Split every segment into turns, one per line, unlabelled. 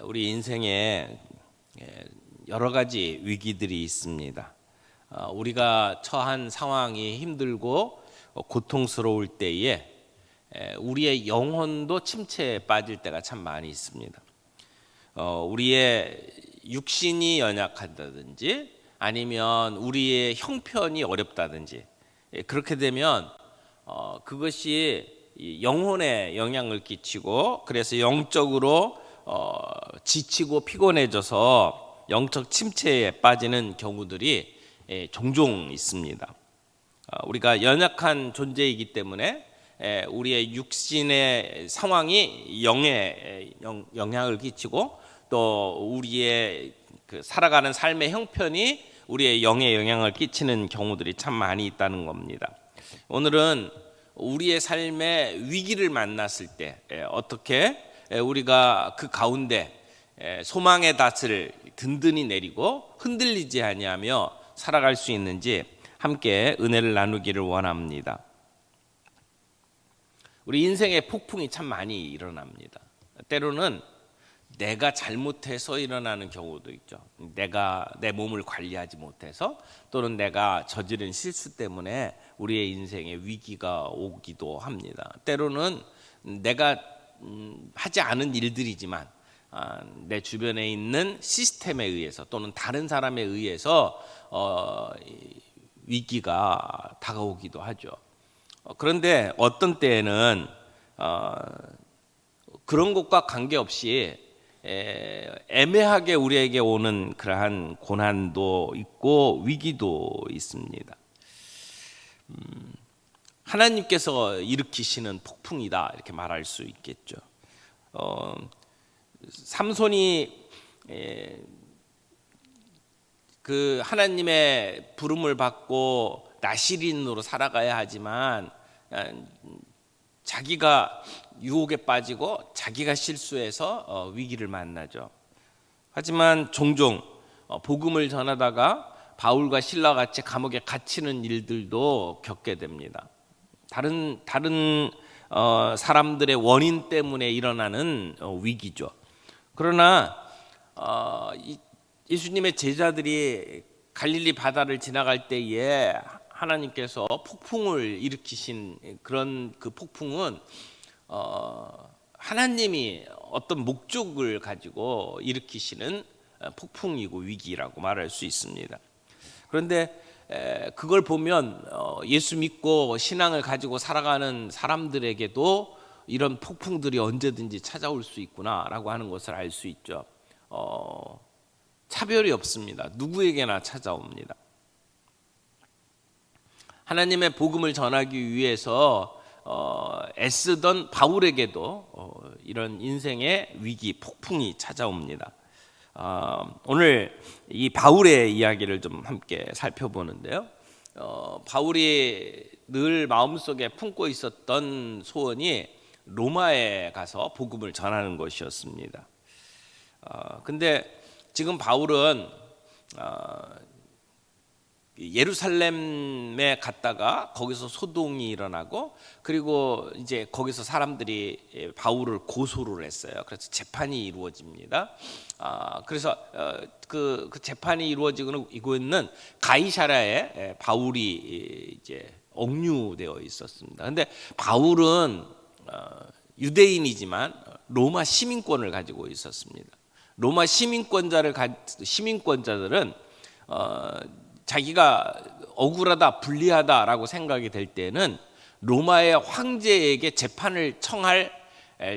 우리 인생에 여러 가지 위기들이 있습니다. 우리가 처한 상황이 힘들고 고통스러울 때에 우리의 영혼도 침체에 빠질 때가 참 많이 있습니다. 우리의 육신이 연약하다든지 아니면 우리의 형편이 어렵다든지 그렇게 되면 그것이 영혼에 영향을 끼치고 그래서 영적으로 지치고 피곤해져서 영적 침체에 빠지는 경우들이 종종 있습니다. 우리가 연약한 존재이기 때문에 우리의 육신의 상황이 영에 영향을 끼치고 또 우리의 그 살아가는 삶의 형편이 우리의 영에 영향을 끼치는 경우들이 참 많이 있다는 겁니다. 오늘은 우리의 삶에 위기를 만났을 때 어떻게 우리가 그 가운데 소망의 닷을 든든히 내리고 흔들리지 아니하며 살아갈 수 있는지 함께 은혜를 나누기를 원합니다. 우리 인생에 폭풍이 참 많이 일어납니다. 때로는 내가 잘못해서 일어나는 경우도 있죠. 내가 내 몸을 관리하지 못해서 또는 내가 저지른 실수 때문에 우리의 인생에 위기가 오기도 합니다. 때로는 내가 하지 않은 일들이지만 내 주변에 있는 시스템에 의해서 또는 다른 사람에 의해서 위기가 다가오기도 하죠. 그런데 어떤 때에는 그런 것과 관계없이 애매하게 우리에게 오는 그러한 고난도 있고 위기도 있습니다. 하나님께서 일으키시는 폭풍이다 이렇게 말할 수 있겠죠. 삼손이 그 하나님의 부름을 받고 나실인으로 살아가야 하지만 자기가 유혹에 빠지고 자기가 실수해서 위기를 만나죠. 하지만 종종 복음을 전하다가 바울과 실라 같이 감옥에 갇히는 일들도 겪게 됩니다. 다른 사람들의 원인 때문에 일어나는 위기죠. 그러나 예수님의 제자들이 갈릴리 바다를 지나갈 때에 하나님께서 폭풍을 일으키신 그런 그 폭풍은 하나님이 어떤 목적을 가지고 일으키시는 폭풍이고 위기라고 말할 수 있습니다. 그런데 그걸 보면 예수 믿고 신앙을 가지고 살아가는 사람들에게도 이런 폭풍들이 언제든지 찾아올 수 있구나라고 하는 것을 알 수 있죠. 차별이 없습니다. 누구에게나 찾아옵니다. 하나님의 복음을 전하기 위해서 애쓰던 바울에게도 이런 인생의 위기, 폭풍이 찾아옵니다. 오늘 이 바울의 이야기를 좀 함께 살펴보는데요. 바울이 늘 마음속에 품고 있었던 소원이 로마에 가서 복음을 전하는 것이었습니다. 근데 지금 바울은 예루살렘에 갔다가 거기서 소동이 일어나고 그리고 이제 거기서 사람들이 바울을 고소를 했어요. 그래서 재판이 이루어집니다. 그래서 그 재판이 이루어지고 있는 가이사랴에 바울이 이제 억류되어 있었습니다. 그런데 바울은 유대인이지만 로마 시민권을 가지고 있었습니다. 로마 시민권자들은 자기가 억울하다, 불리하다라고 생각이 될 때는 로마의 황제에게 재판을 청할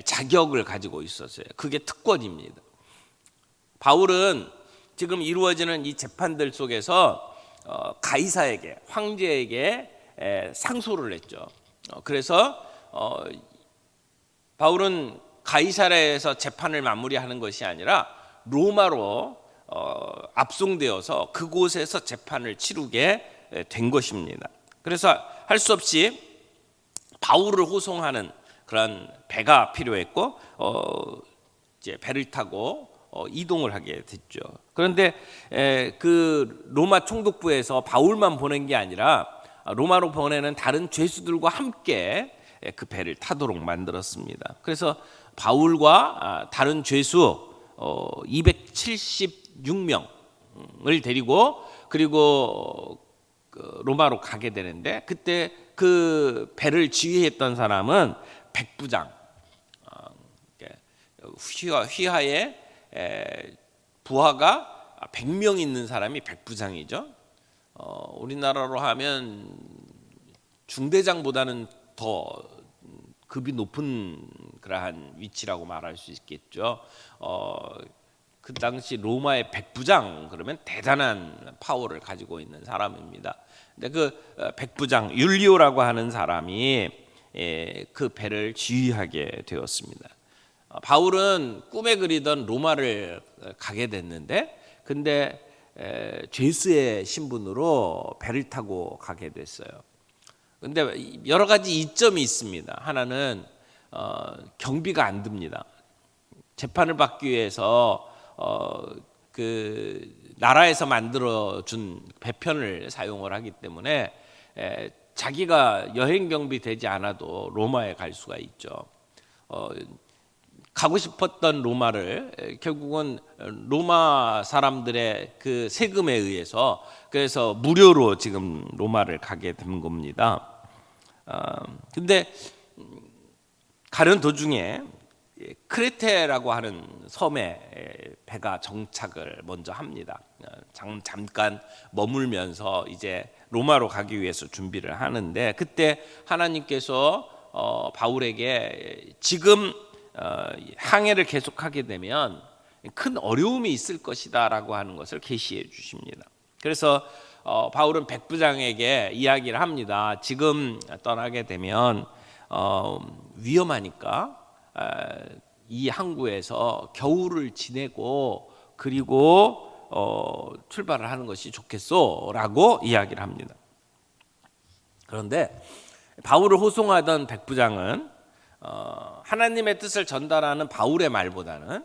자격을 가지고 있었어요. 그게 특권입니다. 바울은 지금 이루어지는 이 재판들 속에서 가이사에게, 황제에게 상소를 했죠. 그래서 바울은 가이사랴에서 재판을 마무리하는 것이 아니라 로마로 압송되어서 그곳에서 재판을 치르게 된 것입니다. 그래서 할 수 없이 바울을 호송하는 그런 배가 필요했고 이제 배를 타고 이동을 하게 됐죠. 그런데 그 로마 총독부에서 바울만 보낸 게 아니라 로마로 보내는 다른 죄수들과 함께 그 배를 타도록 만들었습니다. 그래서 바울과 다른 죄수 276명을 데리고 그리고 그 로마로 가게 되는데, 그때 그 배를 지휘했던 사람은 백부장, 휘하에 부하가 100명 있는 사람이 백부장이죠. 우리나라로 하면 중대장보다는 더 급이 높은 그러한 위치라고 말할 수 있겠죠. 그 당시 로마의 백부장 그러면 대단한 파워를 가지고 있는 사람입니다. 근데 그 백부장 율리오라고 하는 사람이 그 배를 지휘하게 되었습니다. 바울은 꿈에 그리던 로마를 가게 됐는데, 근데 죄수의 신분으로 배를 타고 가게 됐어요. 근데 여러 가지 이점이 있습니다. 하나는 경비가 안 듭니다. 재판을 받기 위해서 그 나라에서 만들어 준 배편을 사용을 하기 때문에 자기가 여행 경비 되지 않아도 로마에 갈 수가 있죠. 가고 싶었던 로마를 결국은 로마 사람들의 그 세금에 의해서, 그래서 무료로 지금 로마를 가게 된 겁니다. 근데 가는 도중에 크레테라고 하는 섬에 배가 정착을 먼저 합니다. 잠깐 머물면서 이제 로마로 가기 위해서 준비를 하는데, 그때 하나님께서 바울에게 지금 항해를 계속하게 되면 큰 어려움이 있을 것이다라고 하는 것을 계시해 주십니다. 그래서 바울은 백부장에게 이야기를 합니다. 지금 떠나게 되면 위험하니까 이 항구에서 겨울을 지내고 그리고 출발을 하는 것이 좋겠소라고 이야기를 합니다. 그런데 바울을 호송하던 백부장은 하나님의 뜻을 전달하는 바울의 말보다는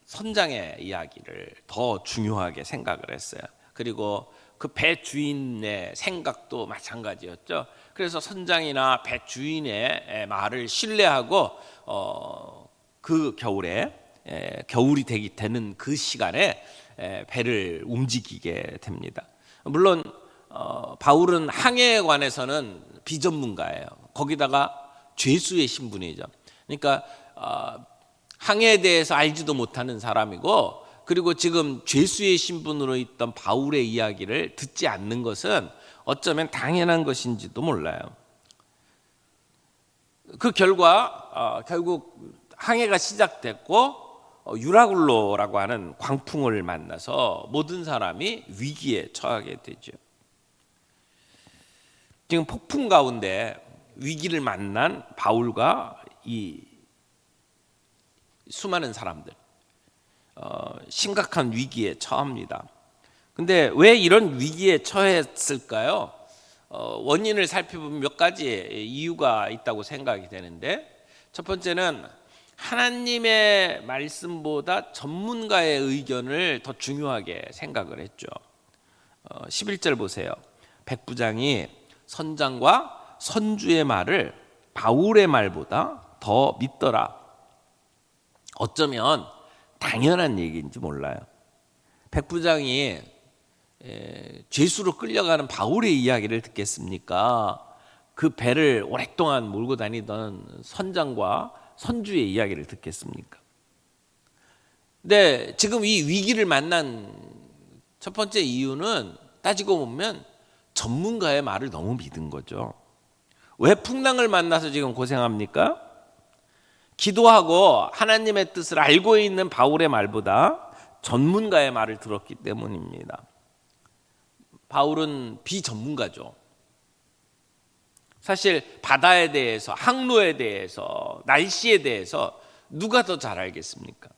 선장의 이야기를 더 중요하게 생각을 했어요. 그리고 그 배 주인의 생각도 마찬가지였죠. 그래서 선장이나 배 주인의 말을 신뢰하고 그 겨울에 겨울이 되는 그 시간에 배를 움직이게 됩니다. 물론 바울은 항해에 관해서는 비전문가예요. 거기다가 죄수의 신분이죠. 그러니까 항해에 대해서 알지도 못하는 사람이고, 그리고 지금 죄수의 신분으로 있던 바울의 이야기를 듣지 않는 것은 어쩌면 당연한 것인지도 몰라요. 그 결과 결국 항해가 시작됐고 유라굴로라고 하는 광풍을 만나서 모든 사람이 위기에 처하게 되죠. 지금 폭풍 가운데 위기를 만난 바울과 이 수많은 사람들 심각한 위기에 처합니다. 근데 왜 이런 위기에 처했을까요? 원인을 살펴보면 몇 가지 이유가 있다고 생각이 되는데, 첫 번째는 하나님의 말씀보다 전문가의 의견을 더 중요하게 생각을 했죠. 11절 보세요. 백부장이 선장과 선주의 말을 바울의 말보다 더 믿더라. 어쩌면 당연한 얘기인지 몰라요. 백부장이 죄수로 끌려가는 바울의 이야기를 듣겠습니까? 그 배를 오랫동안 몰고 다니던 선장과 선주의 이야기를 듣겠습니까? 근데 지금 이 위기를 만난 첫 번째 이유는 따지고 보면 전문가의 말을 너무 믿은 거죠. 왜 풍랑을 만나서 지금 고생합니까? 기도하고 하나님의 뜻을 알고 있는 바울의 말보다 전문가의 말을 들었기 때문입니다. 바울은 비전문가죠. 사실 바다에 대해서, 항로에 대해서, 날씨에 대해서 누가 더 잘 알겠습니까?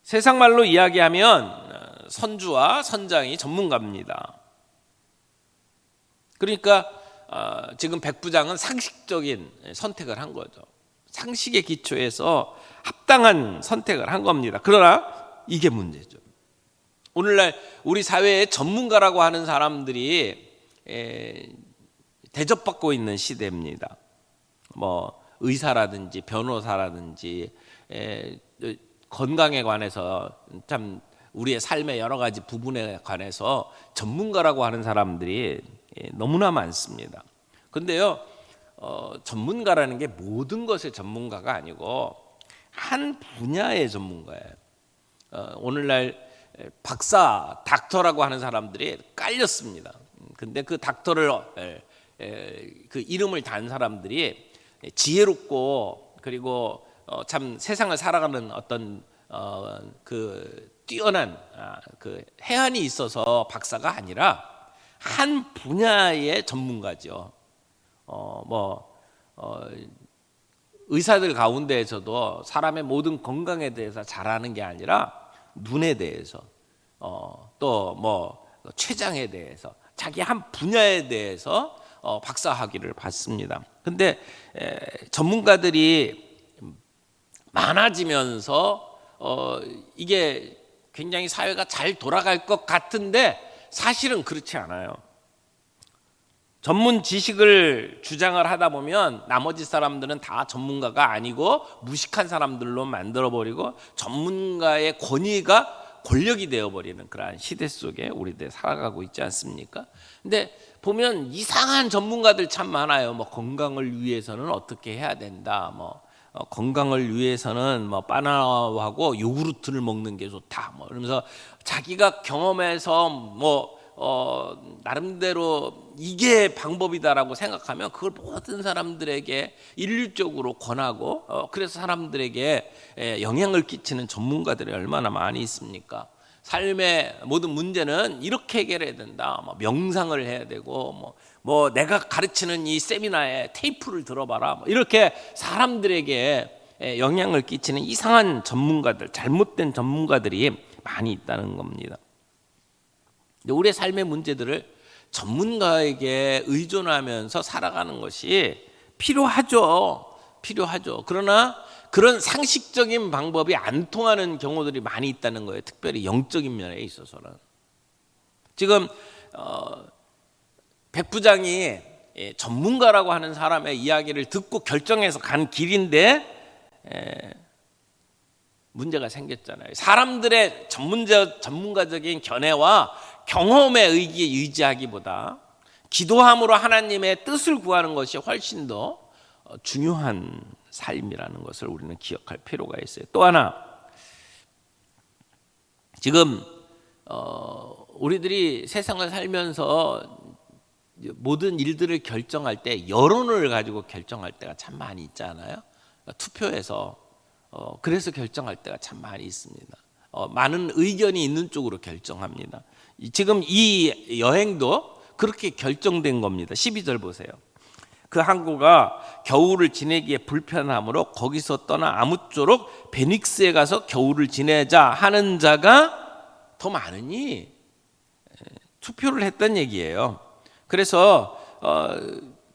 세상 말로 이야기하면 선주와 선장이 전문가입니다. 그러니까 지금 백부장은 상식적인 선택을 한 거죠. 상식의 기초에서 합당한 선택을 한 겁니다. 그러나 이게 문제죠. 오늘날 우리 사회에 전문가라고 하는 사람들이 대접받고 있는 시대입니다. 뭐 의사라든지 변호사라든지 건강에 관해서 참 우리의 삶의 여러 가지 부분에 관해서 전문가라고 하는 사람들이 너무나 많습니다. 근데요, 전문가라는 게 모든 것의 전문가가 아니고 한 분야의 전문가예요. 오늘날 박사, 닥터라고 하는 사람들이 깔렸습니다. 근데 그 닥터를 그 이름을 단 사람들이 지혜롭고 그리고 참 세상을 살아가는 어떤 그 뛰어난 그 해안이 있어서 박사가 아니라 한 분야의 전문가죠. 의사들 가운데에서도 사람의 모든 건강에 대해서 잘 아는 게 아니라 눈에 대해서 또 뭐 췌장에 대해서 자기 한 분야에 대해서 박사 학위를 받습니다. 근데 전문가들이 많아지면서 이게 굉장히 사회가 잘 돌아갈 것 같은데 사실은 그렇지 않아요. 전문 지식을 주장을 하다 보면 나머지 사람들은 다 전문가가 아니고 무식한 사람들로 만들어버리고 전문가의 권위가 권력이 되어버리는 그러한 시대 속에 우리들 살아가고 있지 않습니까? 근데 보면 이상한 전문가들 참 많아요. 뭐 건강을 위해서는 어떻게 해야 된다. 건강을 위해서는 바나나하고 요구르트를 먹는 게 좋다. 그러면서 자기가 경험해서 나름대로 이게 방법이다라고 생각하면 그걸 모든 사람들에게 일률적으로 권하고 그래서 사람들에게 영향을 끼치는 전문가들이 얼마나 많이 있습니까? 삶의 모든 문제는 이렇게 해결해야 된다. 명상을 해야 되고 내가 가르치는 이 세미나에 테이프를 들어봐라. 이렇게 사람들에게 영향을 끼치는 이상한 전문가들, 잘못된 전문가들이 많이 있다는 겁니다. 우리의 삶의 문제들을 전문가에게 의존하면서 살아가는 것이 필요하죠. 그러나 그런 상식적인 방법이 안 통하는 경우들이 많이 있다는 거예요. 특별히 영적인 면에 있어서는. 지금 백 부장이 전문가라고 하는 사람의 이야기를 듣고 결정해서 간 길인데 문제가 생겼잖아요. 사람들의 전문가적인 견해와 경험에 의지하기보다 기도함으로 하나님의 뜻을 구하는 것이 훨씬 더 중요한 삶이라는 것을 우리는 기억할 필요가 있어요. 또 하나, 지금 우리들이 세상을 살면서 모든 일들을 결정할 때 여론을 가지고 결정할 때가 참 많이 있잖아요. 투표해서 그래서 결정할 때가 참 많이 있습니다. 많은 의견이 있는 쪽으로 결정합니다. 지금 이 여행도 그렇게 결정된 겁니다. 12절 보세요. 그 항구가 겨울을 지내기에 불편하므로 거기서 떠나 아무쪼록 베닉스에 가서 겨울을 지내자 하는 자가 더 많으니 투표를 했던 얘기예요. 그래서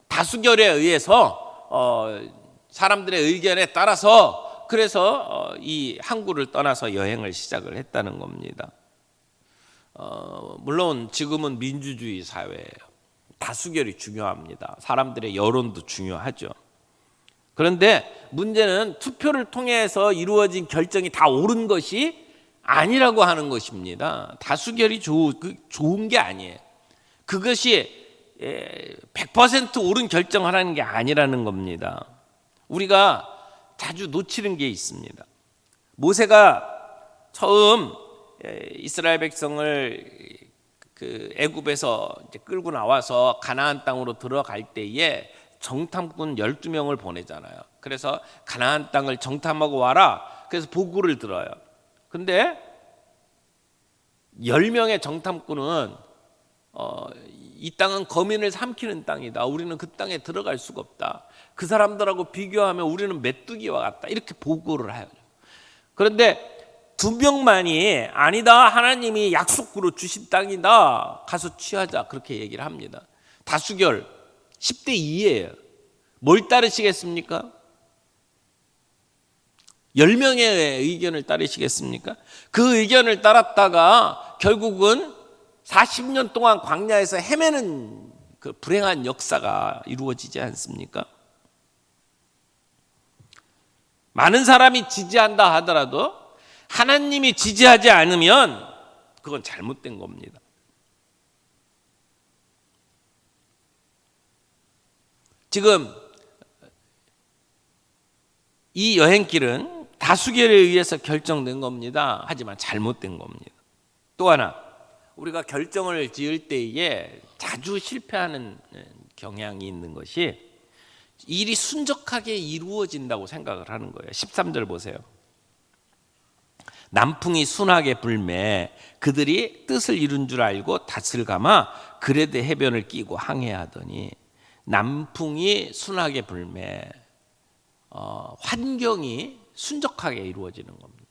다수결에 의해서 사람들의 의견에 따라서 그래서 이 항구를 떠나서 여행을 시작을 했다는 겁니다. 물론 지금은 민주주의 사회예요. 다수결이 중요합니다. 사람들의 여론도 중요하죠. 그런데 문제는 투표를 통해서 이루어진 결정이 다 옳은 것이 아니라고 하는 것입니다. 다수결이 좋은 게 아니에요. 그것이 100% 옳은 결정하라는 게 아니라는 겁니다. 우리가 자주 놓치는 게 있습니다. 모세가 처음 이스라엘 백성을 그 애굽에서 이제 끌고 나와서 가나안 땅으로 들어갈 때에 정탐꾼 12명을 보내잖아요. 그래서 가나안 땅을 정탐하고 와라. 그래서 보고를 들어요. 근데 10명의 정탐꾼은 이 땅은 거민을 삼키는 땅이다. 우리는 그 땅에 들어갈 수가 없다. 그 사람들하고 비교하면 우리는 메뚜기와 같다. 이렇게 보고를 해요. 그런데 2명만이 아니다. 하나님이 약속으로 주신 땅이다. 가서 취하자. 그렇게 얘기를 합니다. 다수결 10대 2예요. 뭘 따르시겠습니까? 10명의 의견을 따르시겠습니까? 그 의견을 따랐다가 결국은 40년 동안 광야에서 헤매는 그 불행한 역사가 이루어지지 않습니까? 많은 사람이 지지한다 하더라도 하나님이 지지하지 않으면 그건 잘못된 겁니다. 지금 이 여행길은 다수결에 의해서 결정된 겁니다. 하지만 잘못된 겁니다. 또 하나, 우리가 결정을 지을 때에 자주 실패하는 경향이 있는 것이 일이 순적하게 이루어진다고 생각을 하는 거예요. 13절 보세요. 남풍이 순하게 불매 그들이 뜻을 이룬 줄 알고 닷을 감아 그레데 해변을 끼고 항해하더니, 남풍이 순하게 불매, 환경이 순적하게 이루어지는 겁니다.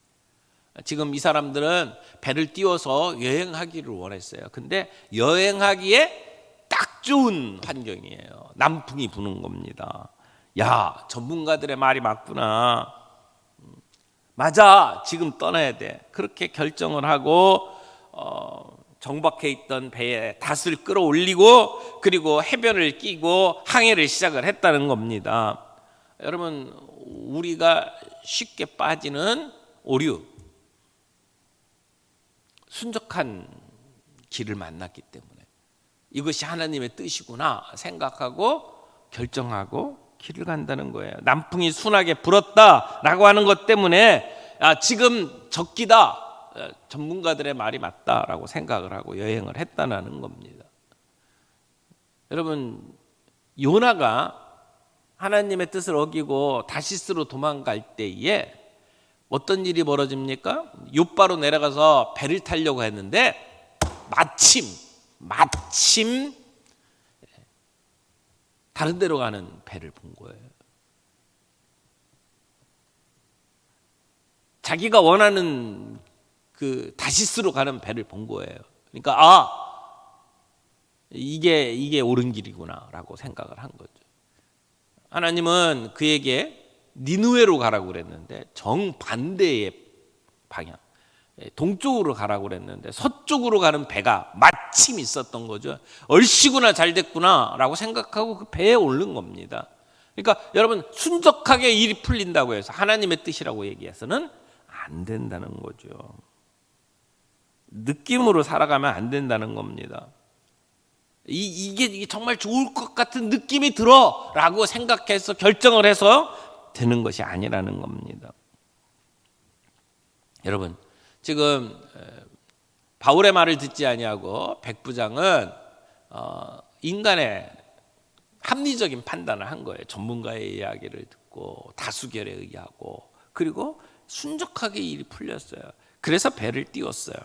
지금 이 사람들은 배를 띄워서 여행하기를 원했어요. 근데 여행하기에 딱 좋은 환경이에요. 남풍이 부는 겁니다. 야, 전문가들의 말이 맞구나. 맞아, 지금 떠나야 돼. 그렇게 결정을 하고 정박해 있던 배에 닷을 끌어올리고 그리고 해변을 끼고 항해를 시작을 했다는 겁니다. 여러분, 우리가 쉽게 빠지는 오류, 순적한 길을 만났기 때문에 이것이 하나님의 뜻이구나 생각하고 결정하고 길을 간다는 거예요. 남풍이 순하게 불었다라고 하는 것 때문에 지금 적기다, 전문가들의 말이 맞다라고 생각을 하고 여행을 했다는 겁니다. 여러분, 요나가 하나님의 뜻을 어기고 다시스로 도망갈 때에 어떤 일이 벌어집니까? 욥바로 내려가서 배를 타려고 했는데 마침 다른 데로 가는 배를 본 거예요. 자기가 원하는 그 다시스로 가는 배를 본 거예요. 그러니까 이게 옳은 길이구나라고 생각을 한 거죠. 하나님은 그에게 니느웨로 가라고 그랬는데 정반대의 방향, 동쪽으로 가라고 그랬는데 서쪽으로 가는 배가 마침 있었던 거죠. 얼씨구나 잘 됐구나라고 생각하고 그 배에 오른 겁니다. 그러니까 여러분, 순적하게 일이 풀린다고 해서 하나님의 뜻이라고 얘기해서는 안 된다는 거죠. 느낌으로 살아가면 안 된다는 겁니다. 이게 정말 좋을 것 같은 느낌이 들어라고 생각해서 결정을 해서 되는 것이 아니라는 겁니다. 여러분, 지금 바울의 말을 듣지 아니하고 백부장은 인간의 합리적인 판단을 한 거예요. 전문가의 이야기를 듣고 다수결에 의하고, 그리고 순적하게 일이 풀렸어요. 그래서 배를 띄웠어요.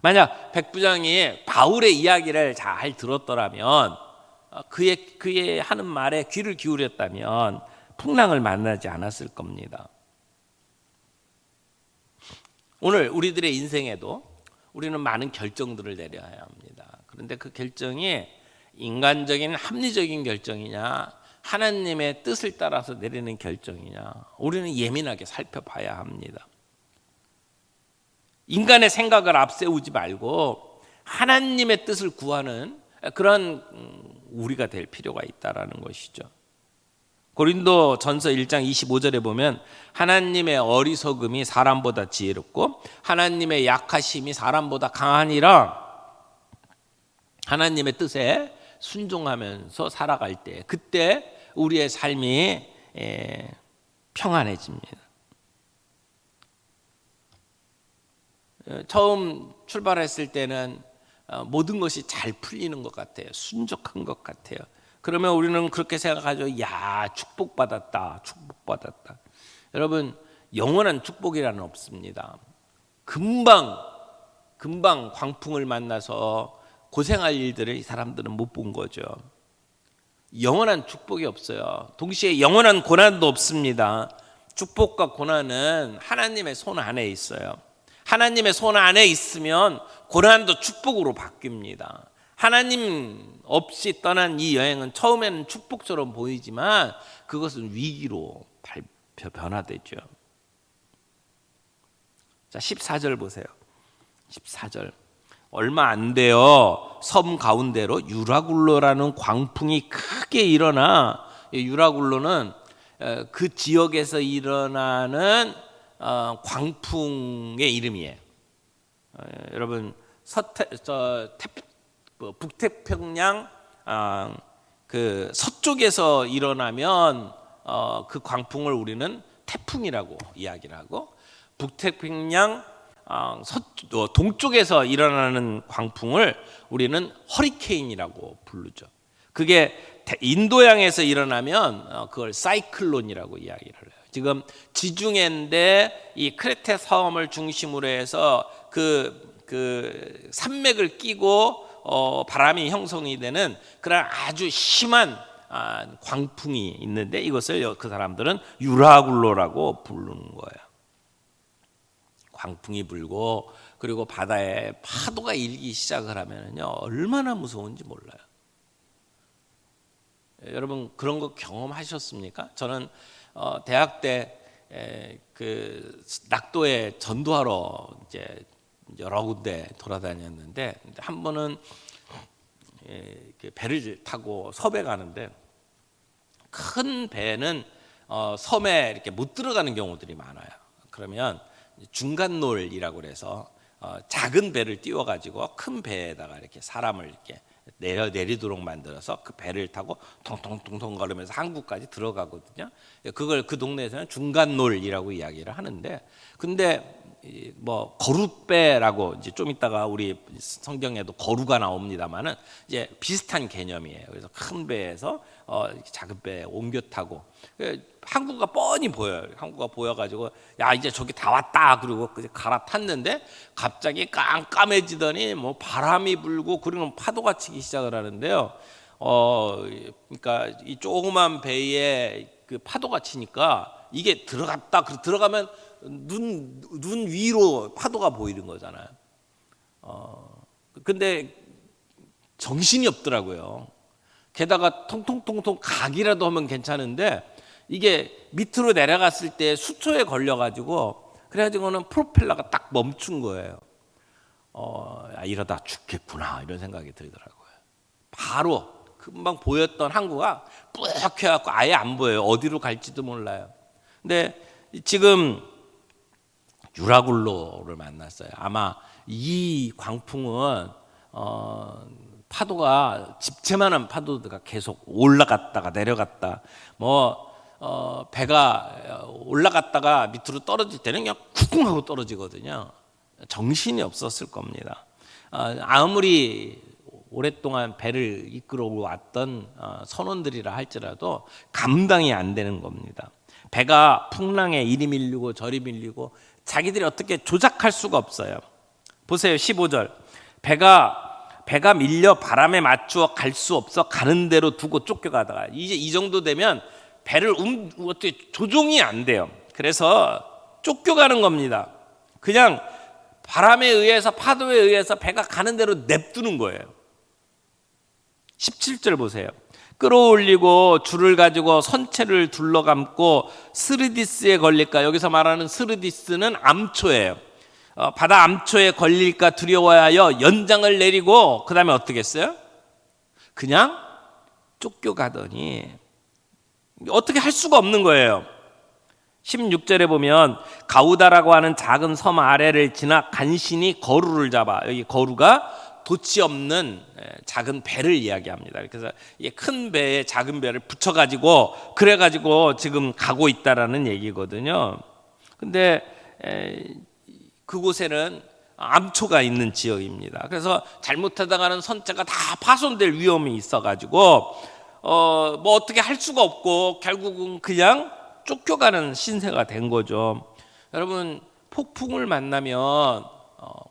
만약 백부장이 바울의 이야기를 잘 들었더라면, 그의 하는 말에 귀를 기울였다면 풍랑을 만나지 않았을 겁니다. 오늘 우리들의 인생에도 우리는 많은 결정들을 내려야 합니다. 그런데 그 결정이 인간적인 합리적인 결정이냐, 하나님의 뜻을 따라서 내리는 결정이냐, 우리는 예민하게 살펴봐야 합니다. 인간의 생각을 앞세우지 말고 하나님의 뜻을 구하는 그런 우리가 될 필요가 있다라는 것이죠. 고린도 전서 1장 25절에 보면 하나님의 어리석음이 사람보다 지혜롭고 하나님의 약하심이 사람보다 강하니라. 하나님의 뜻에 순종하면서 살아갈 때, 그때 우리의 삶이 평안해집니다. 처음 출발했을 때는 모든 것이 잘 풀리는 것 같아요. 순적한 것 같아요. 그러면 우리는 그렇게 생각하죠. 야, 축복받았다, 축복받았다. 여러분, 영원한 축복이라는 없습니다. 금방 광풍을 만나서 고생할 일들을 이 사람들은 못 본 거죠. 영원한 축복이 없어요. 동시에 영원한 고난도 없습니다. 축복과 고난은 하나님의 손 안에 있어요. 하나님의 손 안에 있으면 고난도 축복으로 바뀝니다. 하나님 없이 떠난 이 여행은 처음에는 축복처럼 보이지만 그것은 위기로 변화되죠. 자, 14절 보세요. 14절. 얼마 안 돼요. 섬 가운데로 유라굴로라는 광풍이 크게 일어나, 유라굴로는 그 지역에서 일어나는 광풍의 이름이에요. 여러분 북태평양 그 서쪽에서 일어나면 그 광풍을 우리는 태풍이라고 이야기를 하고, 북태평양 동쪽에서 일어나는 광풍을 우리는 허리케인이라고 부르죠. 그게 인도양에서 일어나면 그걸 사이클론이라고 이야기를 해요. 지금 지중해인데 이 크레테 섬을 중심으로 해서 그 산맥을 끼고 바람이 형성이 되는 그런 아주 심한 광풍이 있는데, 이것을 그 사람들은 유라굴로라고 부르는 거예요. 광풍이 불고 그리고 바다에 파도가 일기 시작을 하면요, 얼마나 무서운지 몰라요. 여러분 그런 거 경험하셨습니까? 저는 대학 때 그 낙도에 전도하러 이제 여러 군데 돌아다녔는데, 한 번은 배를 타고 섬에 가는데, 큰 배는 섬에 이렇게 못 들어가는 경우들이 많아요. 그러면 중간놀이라고 그래서 작은 배를 띄워가지고 큰 배에다가 이렇게 사람을 이렇게 내리도록 만들어서 그 배를 타고 통통통통 걸으면서 항구까지 들어가거든요. 그걸 그 동네에서는 중간놀이라고 이야기를 하는데, 근데 뭐 거룻배라고 이제 좀 이따가 우리 성경에도 거루가 나옵니다만은 이제 비슷한 개념이에요. 그래서 큰 배에서 작은 배에 옮겨 타고, 항구가 뻔히 보여요. 항구가 보여가지고 야 이제 저기 다 왔다, 그리고 갈아탔는데 갑자기 깜깜해지더니 뭐 바람이 불고 그리고 파도가 치기 시작을 하는데요. 그러니까 이 조그만 배에 그 파도가 치니까 이게 들어가면 눈 위로 파도가 보이는 거잖아요. 근데 정신이 없더라고요. 게다가 통통통통 가기라도 하면 괜찮은데, 이게 밑으로 내려갔을 때 수초에 걸려가지고, 그래가지고는 프로펠러가 딱 멈춘 거예요. 이러다 죽겠구나 이런 생각이 들더라고요. 바로 금방 보였던 항구가 뿌옇해갖고 아예 안 보여요. 어디로 갈지도 몰라요. 근데 지금 유라굴로를 만났어요. 아마 이 광풍은 파도가 집채만한 파도가 계속 올라갔다가 내려갔다, 배가 올라갔다가 밑으로 떨어질 때는 그냥 쿵 하고 떨어지거든요. 정신이 없었을 겁니다. 아무리 오랫동안 배를 이끌어 왔던 선원들이라 할지라도 감당이 안 되는 겁니다. 배가 풍랑에 이리 밀리고 저리 밀리고 자기들이 어떻게 조작할 수가 없어요. 보세요, 15절. 배가 밀려 바람에 맞추어 갈 수 없어 가는 대로 두고 쫓겨가다가, 이제 이 정도 되면 배를 어떻게 조종이 안 돼요. 그래서 쫓겨가는 겁니다. 그냥 바람에 의해서, 파도에 의해서 배가 가는 대로 냅두는 거예요. 17절 보세요. 끌어올리고 줄을 가지고 선체를 둘러감고 스르디스에 걸릴까. 여기서 말하는 스르디스는 암초예요. 바다 암초에 걸릴까 두려워하여 연장을 내리고, 그 다음에 어떻게 했어요? 그냥 쫓겨가더니 어떻게 할 수가 없는 거예요. 16절에 보면 가우다라고 하는 작은 섬 아래를 지나 간신히 거루를 잡아, 여기 거루가 돛이 없는 작은 배를 이야기합니다. 그래서 큰 배에 작은 배를 붙여가지고 그래가지고 지금 가고 있다라는 얘기거든요. 근데 그곳에는 암초가 있는 지역입니다. 그래서 잘못하다가는 선체가 다 파손될 위험이 있어가지고 뭐 어떻게 할 수가 없고 결국은 그냥 쫓겨가는 신세가 된 거죠. 여러분, 폭풍을 만나면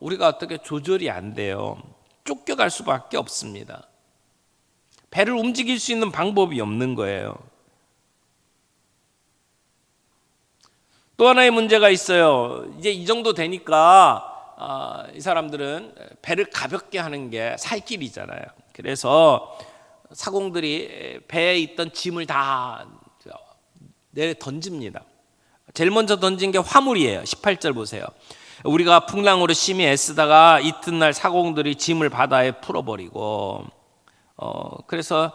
우리가 어떻게 조절이 안 돼요. 쫓겨갈 수밖에 없습니다. 배를 움직일 수 있는 방법이 없는 거예요. 또 하나의 문제가 있어요. 이제 이 정도 되니까 이 사람들은 배를 가볍게 하는 게 살 길이잖아요. 그래서 사공들이 배에 있던 짐을 다 내려 던집니다. 제일 먼저 던진 게 화물이에요. 18절 보세요. 우리가 풍랑으로 심히 애쓰다가 이튿날 사공들이 짐을 바다에 풀어버리고, 그래서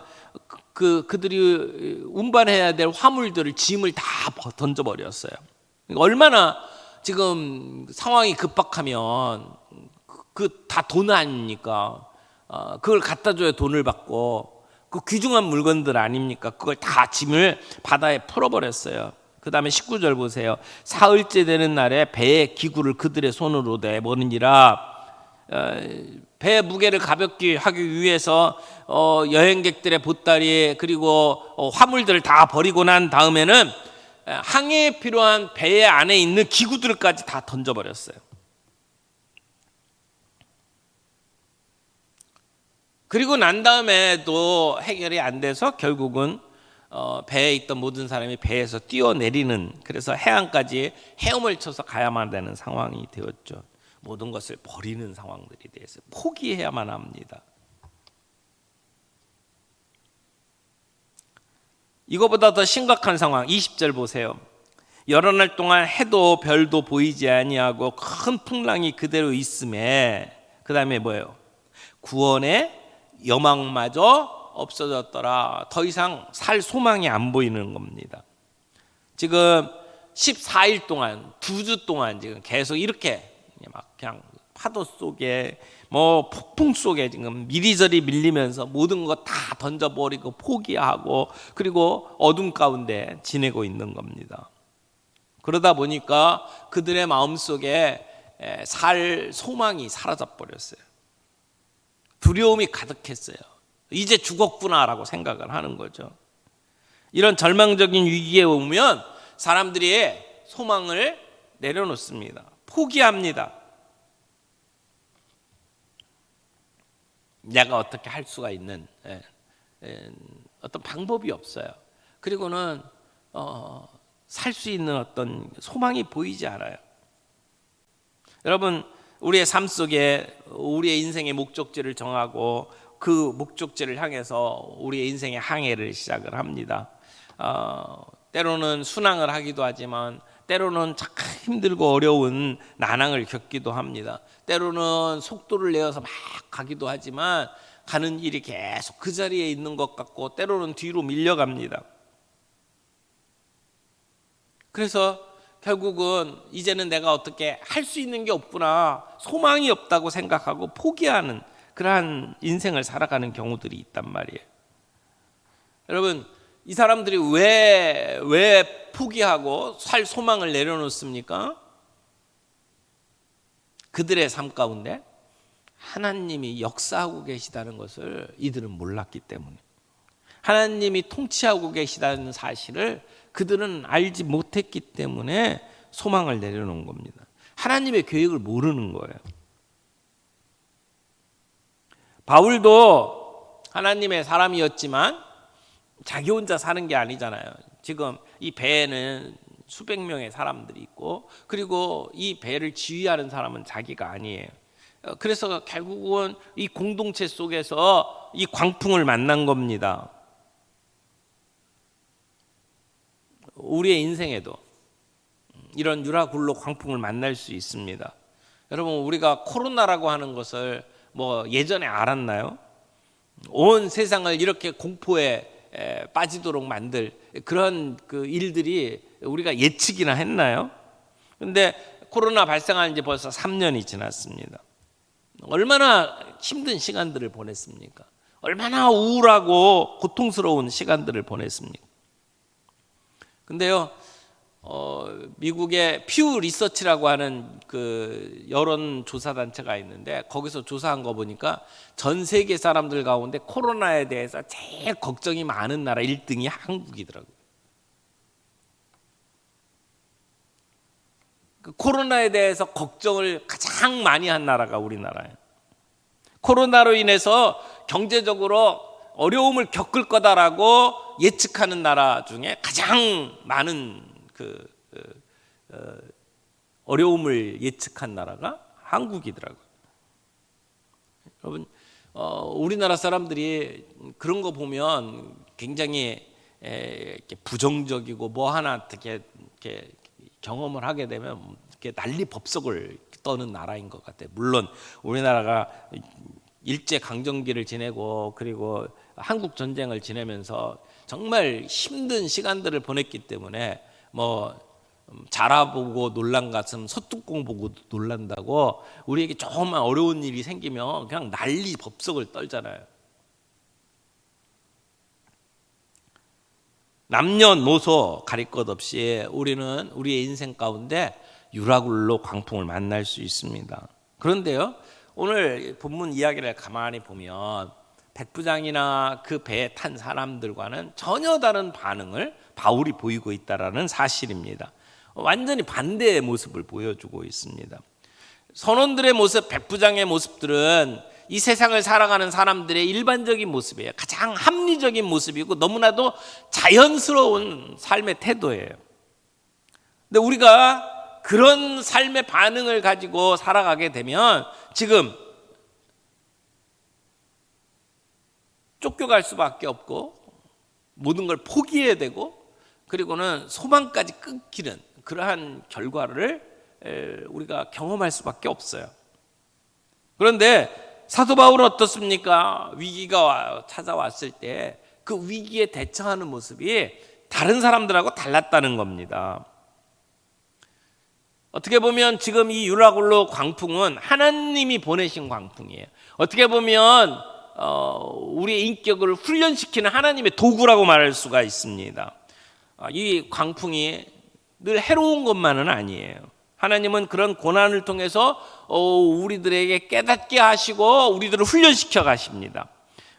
그들이 운반해야 될 화물들을 짐을 다 던져버렸어요. 얼마나 지금 상황이 급박하면 그 다 돈 아닙니까? 그걸 갖다 줘야 돈을 받고 그 귀중한 물건들 아닙니까? 그걸 다 짐을 바다에 풀어버렸어요. 그 다음에 19절 보세요. 사흘째 되는 날에 배의 기구를 그들의 손으로 내모느니라. 배의 무게를 가볍게 하기 위해서 여행객들의 보따리 그리고 화물들을 다 버리고 난 다음에는 항해에 필요한 배 안에 있는 기구들까지 다 던져버렸어요. 그리고 난 다음에도 해결이 안 돼서 결국은 배에 있던 모든 사람이 배에서 뛰어내리는, 그래서 해안까지 헤엄을 쳐서 가야만 되는 상황이 되었죠. 모든 것을 버리는 상황들이 돼서 포기해야만 합니다. 이거보다 더 심각한 상황 20절 보세요. 여러 날 동안 해도 별도 보이지 아니하고 큰 풍랑이 그대로 있음에, 그 다음에 뭐예요? 구원의 여망마저 없어졌더라. 더 이상 살 소망이 안 보이는 겁니다. 지금 14일 동안, 2주 동안 지금 계속 이렇게 막 그냥 파도 속에 뭐 폭풍 속에 지금 이리저리 밀리면서 모든 거 다 던져버리고 포기하고 그리고 어둠 가운데 지내고 있는 겁니다. 그러다 보니까 그들의 마음속에 살 소망이 사라져 버렸어요. 두려움이 가득했어요. 이제 죽었구나라고 생각을 하는 거죠. 이런 절망적인 위기에 오면 사람들이 소망을 내려놓습니다. 포기합니다. 내가 어떻게 할 수가 있는 어떤 방법이 없어요. 그리고는 살 수 있는 어떤 소망이 보이지 않아요. 여러분, 우리의 삶 속에 우리의 인생의 목적지를 정하고 그 목적지를 향해서 우리의 인생의 항해를 시작을 합니다. 때로는 순항을 하기도 하지만 때로는 참 힘들고 어려운 난항을 겪기도 합니다. 때로는 속도를 내어서 막 가기도 하지만 가는 길이 계속 그 자리에 있는 것 같고 때로는 뒤로 밀려갑니다. 그래서 결국은 이제는 내가 어떻게 할 수 있는 게 없구나, 소망이 없다고 생각하고 포기하는 그러한 인생을 살아가는 경우들이 있단 말이에요. 여러분, 이 사람들이 왜 포기하고 살 소망을 내려놓습니까? 그들의 삶 가운데 하나님이 역사하고 계시다는 것을 이들은 몰랐기 때문에, 하나님이 통치하고 계시다는 사실을 그들은 알지 못했기 때문에 소망을 내려놓은 겁니다. 하나님의 계획을 모르는 거예요. 바울도 하나님의 사람이었지만 자기 혼자 사는 게 아니잖아요. 지금 이 배에는 수백 명의 사람들이 있고 그리고 이 배를 지휘하는 사람은 자기가 아니에요. 그래서 결국은 이 공동체 속에서 이 광풍을 만난 겁니다. 우리의 인생에도 이런 유라굴로 광풍을 만날 수 있습니다. 여러분, 우리가 코로나라고 하는 것을 뭐 예전에 알았나요? 온 세상을 이렇게 공포에 빠지도록 만들 그런 그 일들이 우리가 예측이나 했나요? 근데 코로나 발생한 지 벌써 3년이 지났습니다. 얼마나 힘든 시간들을 보냈습니까? 얼마나 우울하고 고통스러운 시간들을 보냈습니까? 근데요, 미국의 퓨 리서치라고 하는 그 여론 조사 단체가 있는데 거기서 조사한 거 보니까 전 세계 사람들 가운데 코로나에 대해서 제일 걱정이 많은 나라 1등이 한국이더라고요. 그 코로나에 대해서 걱정을 가장 많이 한 나라가 우리나라예요. 코로나로 인해서 경제적으로 어려움을 겪을 거다라고 예측하는 나라 중에 가장 많은 어려움을 예측한 나라가 한국이더라고요. 여러분, 우리나라 사람들이 그런 거 보면 굉장히 이렇게 부정적이고 뭐 하나 이렇게 경험을 하게 되면 이렇게 난리 법석을 떠는 나라인 것 같아요. 물론 우리나라가 일제 강점기를 지내고 그리고 한국 전쟁을 지내면서 정말 힘든 시간들을 보냈기 때문에 뭐 자라보고 놀란 가슴 소뚜껑 보고 놀란다고 우리에게 조금만 어려운 일이 생기면 그냥 난리 법석을 떨잖아요. 남녀노소 가릴 것 없이 우리는 우리의 인생 가운데 유라굴로 광풍을 만날 수 있습니다. 그런데요, 오늘 본문 이야기를 가만히 보면 백부장이나 그 배에 탄 사람들과는 전혀 다른 반응을 바울이 보이고 있다는 사실입니다. 완전히 반대의 모습을 보여주고 있습니다. 선원들의 모습, 백부장의 모습들은 이 세상을 살아가는 사람들의 일반적인 모습이에요. 가장 합리적인 모습이고 너무나도 자연스러운 삶의 태도예요. 근데 우리가 그런 삶의 반응을 가지고 살아가게 되면 지금 쫓겨갈 수밖에 없고 모든 걸 포기해야 되고 그리고는 소망까지 끊기는 그러한 결과를 우리가 경험할 수밖에 없어요. 그런데 사도 바울은 어떻습니까? 위기가 찾아왔을 때 그 위기에 대처하는 모습이 다른 사람들하고 달랐다는 겁니다. 어떻게 보면 지금 이 유라굴로 광풍은 하나님이 보내신 광풍이에요. 어떻게 보면 우리의 인격을 훈련시키는 하나님의 도구라고 말할 수가 있습니다. 이 광풍이 늘 해로운 것만은 아니에요. 하나님은 그런 고난을 통해서 우리들에게 깨닫게 하시고 우리들을 훈련시켜 가십니다.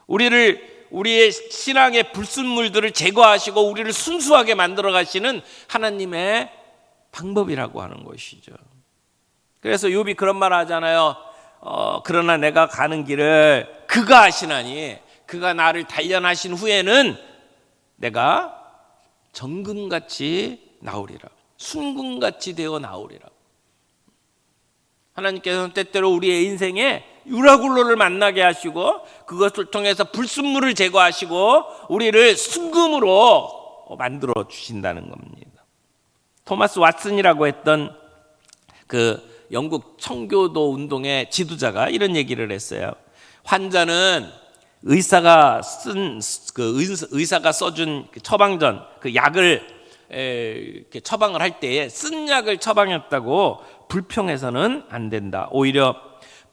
우리의 신앙의 불순물들을 제거하시고 우리를 순수하게 만들어 가시는 하나님의 방법이라고 하는 것이죠. 그래서 욥이 그런 말 하잖아요. 그러나 내가 가는 길을 그가 아시나니 그가 나를 단련하신 후에는 내가 정금같이 나오리라. 순금같이 되어 나오리라. 하나님께서는 때때로 우리의 인생에 유라굴로를 만나게 하시고 그것을 통해서 불순물을 제거하시고 우리를 순금으로 만들어 주신다는 겁니다. 토마스 왓슨이라고 했던 그 영국 청교도 운동의 지도자가 이런 얘기를 했어요. 환자는 의사가 써준 처방전 그 약을 처방을 할 때에 쓴 약을 처방했다고 불평해서는 안 된다. 오히려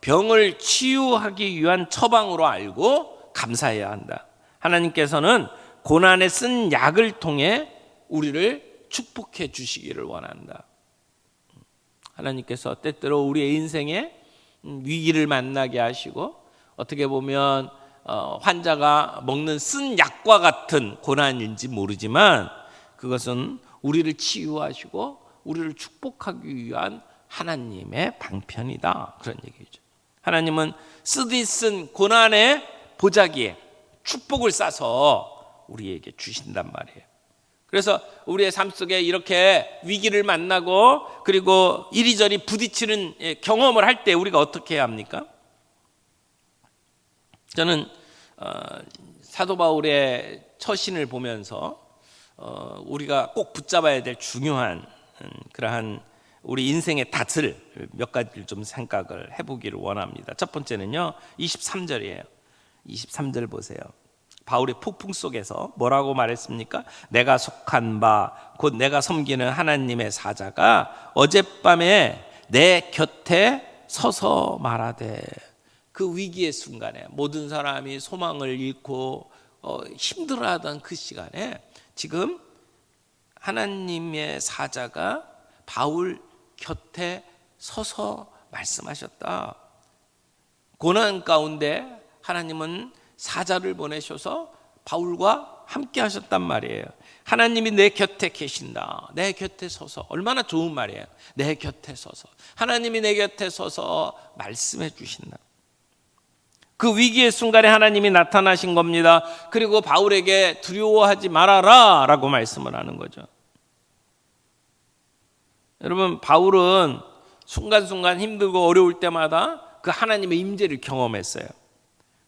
병을 치유하기 위한 처방으로 알고 감사해야 한다. 하나님께서는 고난에 쓴 약을 통해 우리를 축복해 주시기를 원한다. 하나님께서 때때로 우리의 인생에 위기를 만나게 하시고 어떻게 보면 환자가 먹는 쓴 약과 같은 고난인지 모르지만 그것은 우리를 치유하시고 우리를 축복하기 위한 하나님의 방편이다. 그런 얘기죠. 하나님은 쓰디 쓴 고난의 보자기에 축복을 싸서 우리에게 주신단 말이에요. 그래서 우리의 삶 속에 이렇게 위기를 만나고 그리고 이리저리 부딪히는 경험을 할 때 우리가 어떻게 해야 합니까? 저는 사도 바울의 처신을 보면서 우리가 꼭 붙잡아야 될 중요한 그러한 우리 인생의 닷을 몇 가지를 좀 생각을 해보기를 원합니다. 첫 번째는요 23절이에요. 23절 보세요. 바울의 폭풍 속에서 뭐라고 말했습니까? 내가 속한 바 곧 내가 섬기는 하나님의 사자가 어젯밤에 내 곁에 서서 말하되. 그 위기의 순간에 모든 사람이 소망을 잃고 힘들어하던 그 시간에 지금 하나님의 사자가 바울 곁에 서서 말씀하셨다. 고난 가운데 하나님은 사자를 보내셔서 바울과 함께 하셨단 말이에요. 하나님이 내 곁에 계신다. 내 곁에 서서. 얼마나 좋은 말이에요. 내 곁에 서서. 하나님이 내 곁에 서서 말씀해 주신다. 그 위기의 순간에 하나님이 나타나신 겁니다. 그리고 바울에게 두려워하지 말아라 라고 말씀을 하는 거죠. 여러분, 바울은 순간순간 힘들고 어려울 때마다 그 하나님의 임재를 경험했어요.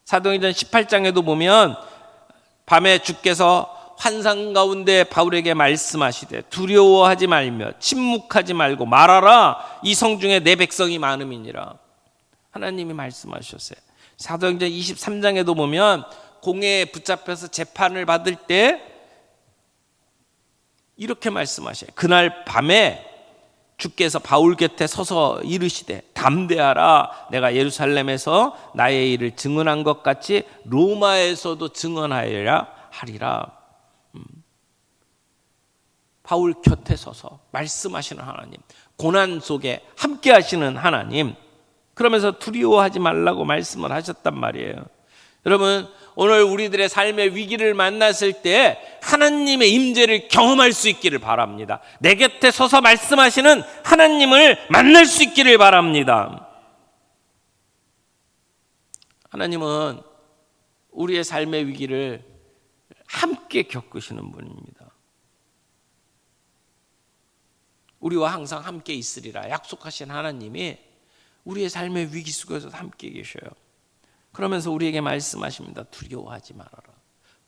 사도행전 18장에도 보면 밤에 주께서 환상 가운데 바울에게 말씀하시되 두려워하지 말며 침묵하지 말고 말하라. 이 성중에 내 백성이 많음이니라. 하나님이 말씀하셨어요. 사도행전 23장에도 보면 공회에 붙잡혀서 재판을 받을 때 이렇게 말씀하셔요. 그날 밤에 주께서 바울 곁에 서서 이르시되 담대하라, 내가 예루살렘에서 나의 일을 증언한 것 같이 로마에서도 증언하여야 하리라. 바울 곁에 서서 말씀하시는 하나님, 고난 속에 함께 하시는 하나님, 그러면서 두려워하지 말라고 말씀을 하셨단 말이에요. 여러분, 오늘 우리들의 삶의 위기를 만났을 때 하나님의 임재를 경험할 수 있기를 바랍니다. 내 곁에 서서 말씀하시는 하나님을 만날 수 있기를 바랍니다. 하나님은 우리의 삶의 위기를 함께 겪으시는 분입니다. 우리와 항상 함께 있으리라 약속하신 하나님이 우리의 삶의 위기 속에서도 함께 계셔요. 그러면서 우리에게 말씀하십니다. 두려워하지 말아라.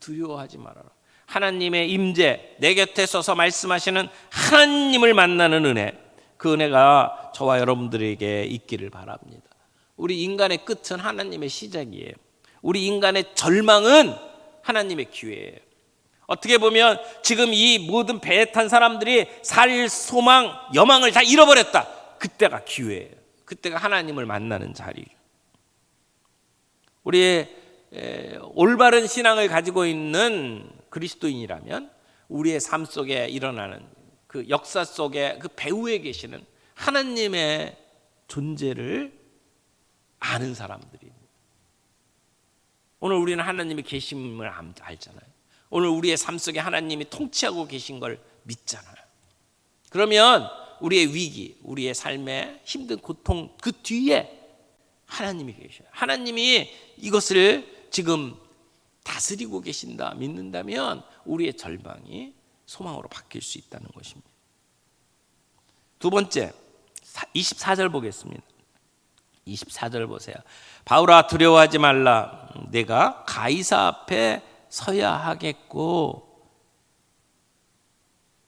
두려워하지 말아라. 하나님의 임재, 내 곁에 서서 말씀하시는 하나님을 만나는 은혜, 그 은혜가 저와 여러분들에게 있기를 바랍니다. 우리 인간의 끝은 하나님의 시작이에요. 우리 인간의 절망은 하나님의 기회예요. 어떻게 보면 지금 이 모든 배에 탄 사람들이 살 소망, 여망을 다 잃어버렸다. 그때가 기회예요. 그때가 하나님을 만나는 자리죠. 우리의 올바른 신앙을 가지고 있는 그리스도인이라면 우리의 삶 속에 일어나는 그 역사 속에 그 배후에 계시는 하나님의 존재를 아는 사람들입니다. 오늘 우리는 하나님의 계심을 알잖아요. 오늘 우리의 삶 속에 하나님이 통치하고 계신 걸 믿잖아요. 그러면 우리의 위기, 우리의 삶의 힘든 고통 그 뒤에 하나님이 계셔요. 하나님이 이것을 지금 다스리고 계신다 믿는다면 우리의 절망이 소망으로 바뀔 수 있다는 것입니다. 두 번째, 24절 보겠습니다. 24절 보세요. 바울아 두려워하지 말라. 내가 가이사 앞에 서야 하겠고.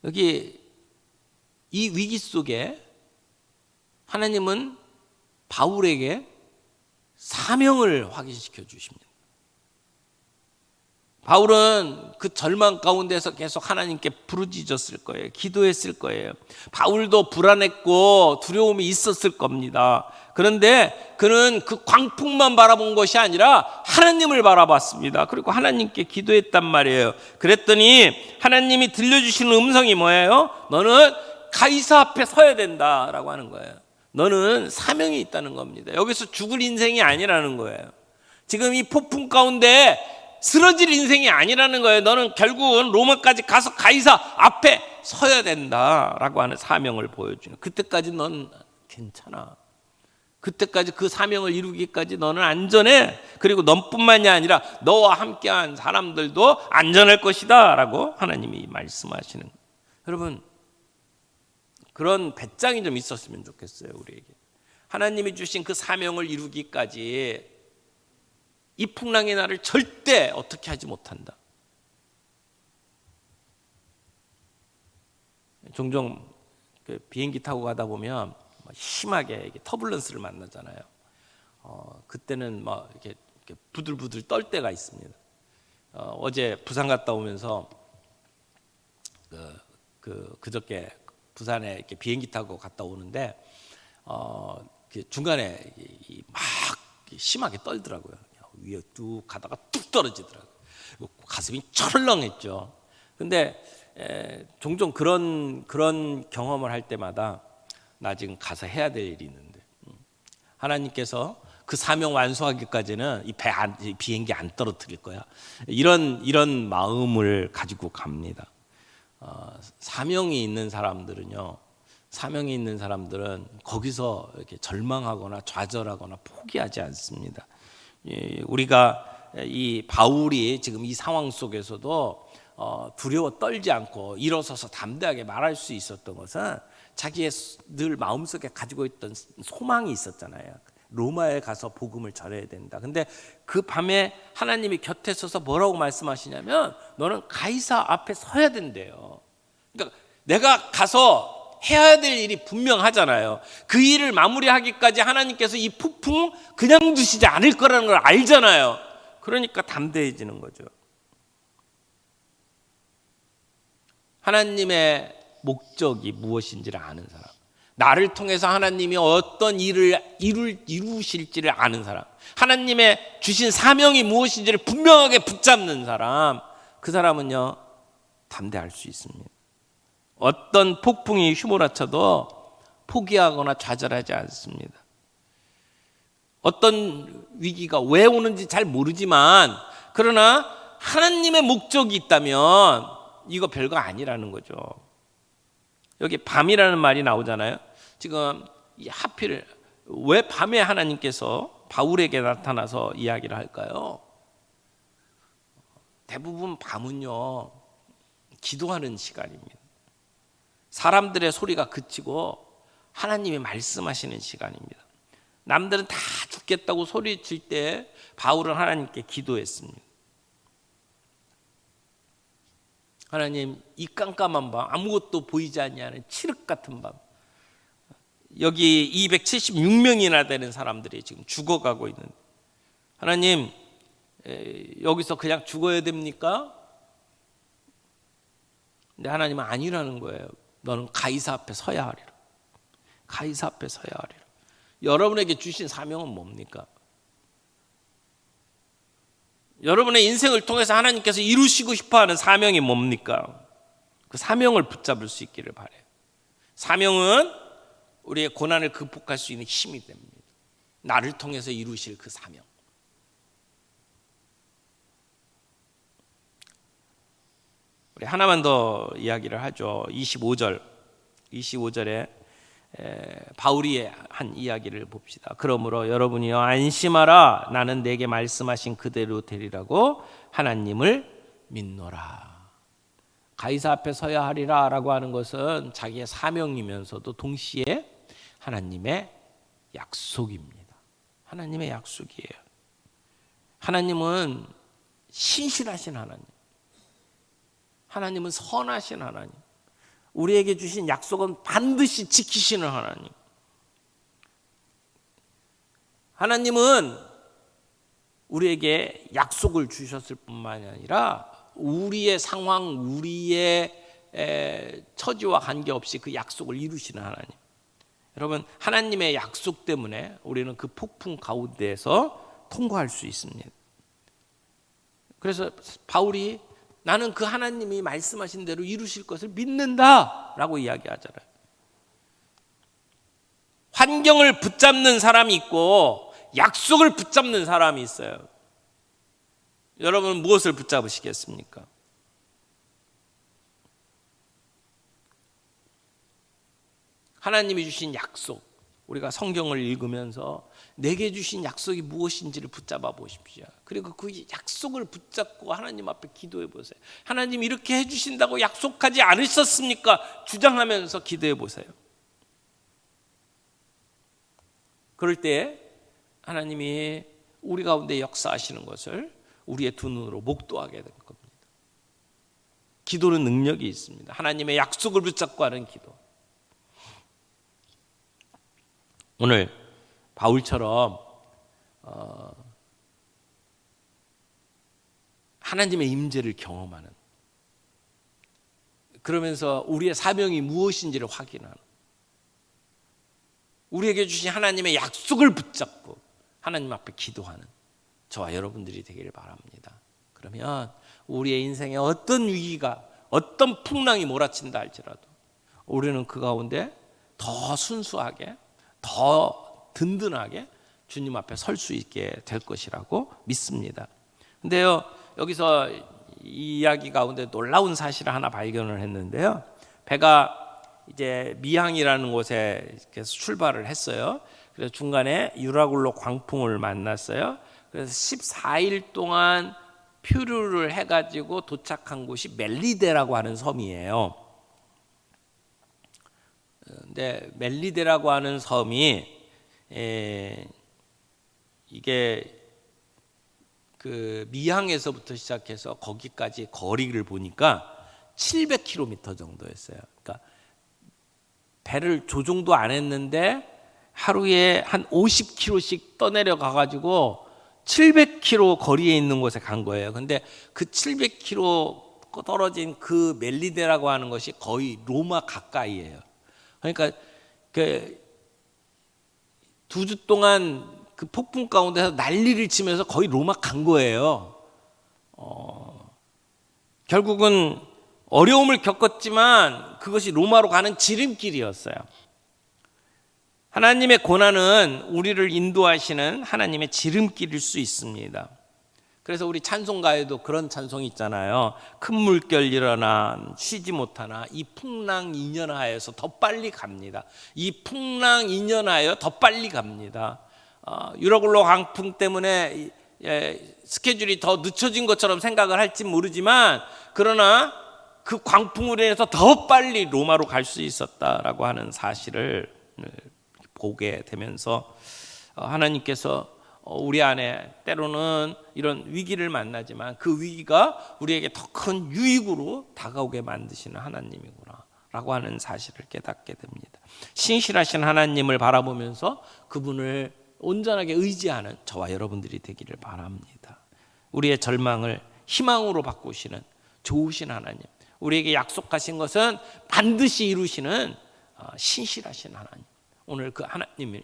여기 이 위기 속에 하나님은 바울에게 사명을 확인시켜 주십니다. 바울은 그 절망 가운데서 계속 하나님께 부르짖었을 거예요. 기도했을 거예요. 바울도 불안했고 두려움이 있었을 겁니다. 그런데 그는 그 광풍만 바라본 것이 아니라 하나님을 바라봤습니다. 그리고 하나님께 기도했단 말이에요. 그랬더니 하나님이 들려주시는 음성이 뭐예요? 너는 가이사 앞에 서야 된다라고 하는 거예요. 너는 사명이 있다는 겁니다. 여기서 죽을 인생이 아니라는 거예요. 지금 이 폭풍 가운데 쓰러질 인생이 아니라는 거예요. 너는 결국은 로마까지 가서 가이사 앞에 서야 된다라고 하는 사명을 보여주는. 그때까지 넌 괜찮아. 그때까지 그 사명을 이루기까지 너는 안전해. 그리고 너뿐만이 아니라 너와 함께한 사람들도 안전할 것이다 라고 하나님이 말씀하시는 거예요. 여러분, 그런 배짱이 좀 있었으면 좋겠어요. 우리에게 하나님이 주신 그 사명을 이루기까지 이 풍랑의 나를 절대 어떻게 하지 못한다. 종종 그 비행기 타고 가다 보면 심하게 터뷸런스를 만나잖아요. 그때는 막 이렇게 부들부들 떨 때가 있습니다. 어제 부산 갔다 오면서 그저께 부산에 이렇게 비행기 타고 갔다 오는데 중간에 막 심하게 떨더라고요. 위에 뚝 가다가 뚝 떨어지더라고요. 가슴이 철렁했죠. 근데 종종 그런 경험을 할 때마다 나 지금 가서 해야 될 일이 있는데 하나님께서 그 사명 완수하기까지는 이 비행기 안 떨어뜨릴 거야. 이런 마음을 가지고 갑니다. 사명이 있는 사람들은 거기서 이렇게 절망하거나 좌절하거나 포기하지 않습니다. 우리가 이 바울이 지금 이 상황 속에서도 두려워 떨지 않고 일어서서 담대하게 말할 수 있었던 것은 자기의 늘 마음속에 가지고 있던 소망이 있었잖아요. 로마에 가서 복음을 전해야 된다. 근데 그 밤에 하나님이 곁에 서서 뭐라고 말씀하시냐면 너는 가이사 앞에 서야 된대요. 그러니까 내가 가서 해야 될 일이 분명하잖아요. 그 일을 마무리하기까지 하나님께서 이 폭풍 그냥 두시지 않을 거라는 걸 알잖아요. 그러니까 담대해지는 거죠. 하나님의 목적이 무엇인지를 아는 사람, 나를 통해서 하나님이 어떤 일을 이루실지를 아는 사람, 하나님의 주신 사명이 무엇인지를 분명하게 붙잡는 사람, 그 사람은요 담대할 수 있습니다. 어떤 폭풍이 휘몰아쳐도 포기하거나 좌절하지 않습니다. 어떤 위기가 왜 오는지 잘 모르지만 그러나 하나님의 목적이 있다면 이거 별거 아니라는 거죠. 여기 밤이라는 말이 나오잖아요. 지금 하필 왜 밤에 하나님께서 바울에게 나타나서 이야기를 할까요? 대부분 밤은요 기도하는 시간입니다. 사람들의 소리가 그치고 하나님이 말씀하시는 시간입니다. 남들은 다 죽겠다고 소리칠 때 바울은 하나님께 기도했습니다. 하나님, 이 깜깜한 밤, 아무것도 보이지 않는 칠흑 같은 밤, 여기 276명이나 되는 사람들이 지금 죽어가고 있는데 하나님, 여기서 그냥 죽어야 됩니까? 근데 하나님은 아니라는 거예요. 너는 가이사 앞에 서야 하리라. 가이사 앞에 서야 하리라. 여러분에게 주신 사명은 뭡니까? 여러분의 인생을 통해서 하나님께서 이루시고 싶어하는 사명이 뭡니까? 그 사명을 붙잡을 수 있기를 바라요. 사명은 우리의 고난을 극복할 수 있는 힘이 됩니다. 나를 통해서 이루실 그 사명. 우리 하나만 더 이야기를 하죠. 25절에 바울이 한 이야기를 봅시다. 그러므로 여러분이여 안심하라. 나는 내게 말씀하신 그대로 되리라고 하나님을 믿노라. 가이사 앞에 서야 하리라 라고 하는 것은 자기의 사명이면서도 동시에 하나님의 약속입니다. 하나님의 약속이에요. 하나님은 신실하신 하나님, 하나님은 선하신 하나님, 우리에게 주신 약속은 반드시 지키시는 하나님. 하나님은 우리에게 약속을 주셨을 뿐만이 아니라 우리의 상황, 우리의 처지와 관계없이 그 약속을 이루시는 하나님. 여러분, 하나님의 약속 때문에 우리는 그 폭풍 가운데에서 통과할 수 있습니다. 그래서 바울이 나는 그 하나님이 말씀하신 대로 이루실 것을 믿는다라고 이야기하잖아요. 환경을 붙잡는 사람이 있고 약속을 붙잡는 사람이 있어요. 여러분은 무엇을 붙잡으시겠습니까? 하나님이 주신 약속, 우리가 성경을 읽으면서 내게 주신 약속이 무엇인지를 붙잡아 보십시오. 그리고 그 약속을 붙잡고 하나님 앞에 기도해 보세요. 하나님 이렇게 해주신다고 약속하지 않으셨습니까? 주장하면서 기도해 보세요. 그럴 때 하나님이 우리 가운데 역사하시는 것을 우리의 두 눈으로 목도하게 될 겁니다. 기도는 능력이 있습니다. 하나님의 약속을 붙잡고 하는 기도. 오늘 바울처럼 하나님의 임재를 경험하는, 그러면서 우리의 사명이 무엇인지를 확인하는, 우리에게 주신 하나님의 약속을 붙잡고 하나님 앞에 기도하는 저와 여러분들이 되기를 바랍니다. 그러면 우리의 인생에 어떤 위기가, 어떤 풍랑이 몰아친다 할지라도 우리는 그 가운데 더 순수하게, 더 든든하게 주님 앞에 설 수 있게 될 것이라고 믿습니다. 근데요, 여기서 이 이야기 가운데 놀라운 사실을 하나 발견을 했는데요. 배가 이제 미항이라는 곳에 출발을 했어요. 그래서 중간에 유라굴로 광풍을 만났어요. 그래서 14일 동안 표류를 해가지고 도착한 곳이 멜리데라고 하는 섬이에요. 근데 멜리데라고 하는 섬이 이게 그 미항에서부터 시작해서 거기까지 거리를 보니까 700km 정도였어요. 그러니까 배를 조종도 안 했는데 하루에 한 50km씩 떠내려 가가지고 700km 거리에 있는 곳에 간 거예요. 근데 그 700km 떨어진 그 멜리데라고 하는 것이 거의 로마 가까이예요. 그러니까 그 2주 동안 그 폭풍 가운데서 난리를 치면서 거의 로마 간 거예요. 결국은 어려움을 겪었지만 그것이 로마로 가는 지름길이었어요. 하나님의 고난은 우리를 인도하시는 하나님의 지름길일 수 있습니다. 그래서 우리 찬송가에도 그런 찬송이 있잖아요. 큰 물결 일어나 쉬지 못하나 이 풍랑 인연하여서 더 빨리 갑니다. 이 풍랑 인연하여 더 빨리 갑니다. 유라굴로 광풍 때문에 스케줄이 더 늦춰진 것처럼 생각을 할지 모르지만, 그러나 그 광풍으로 인해서 더 빨리 로마로 갈 수 있었다라고 하는 사실을 보게 되면서 하나님께서 우리 안에 때로는 이런 위기를 만나지만 그 위기가 우리에게 더 큰 유익으로 다가오게 만드시는 하나님이구나 라고 하는 사실을 깨닫게 됩니다. 신실하신 하나님을 바라보면서 그분을 온전하게 의지하는 저와 여러분들이 되기를 바랍니다. 우리의 절망을 희망으로 바꾸시는 좋으신 하나님, 우리에게 약속하신 것은 반드시 이루시는 신실하신 하나님, 오늘 그 하나님을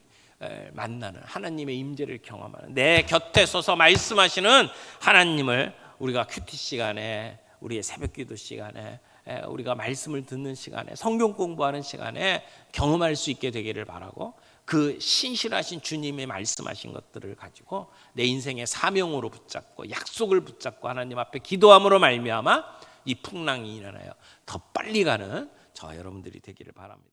만나는 하나님의 임재를 경험하는, 내 곁에 서서 말씀하시는 하나님을 우리가 큐티 시간에, 우리의 새벽기도 시간에, 우리가 말씀을 듣는 시간에, 성경 공부하는 시간에 경험할 수 있게 되기를 바라고, 그 신실하신 주님의 말씀하신 것들을 가지고 내 인생의 사명으로 붙잡고 약속을 붙잡고 하나님 앞에 기도함으로 말미암아 이 풍랑이 일어나요 더 빨리 가는 저와 여러분들이 되기를 바랍니다.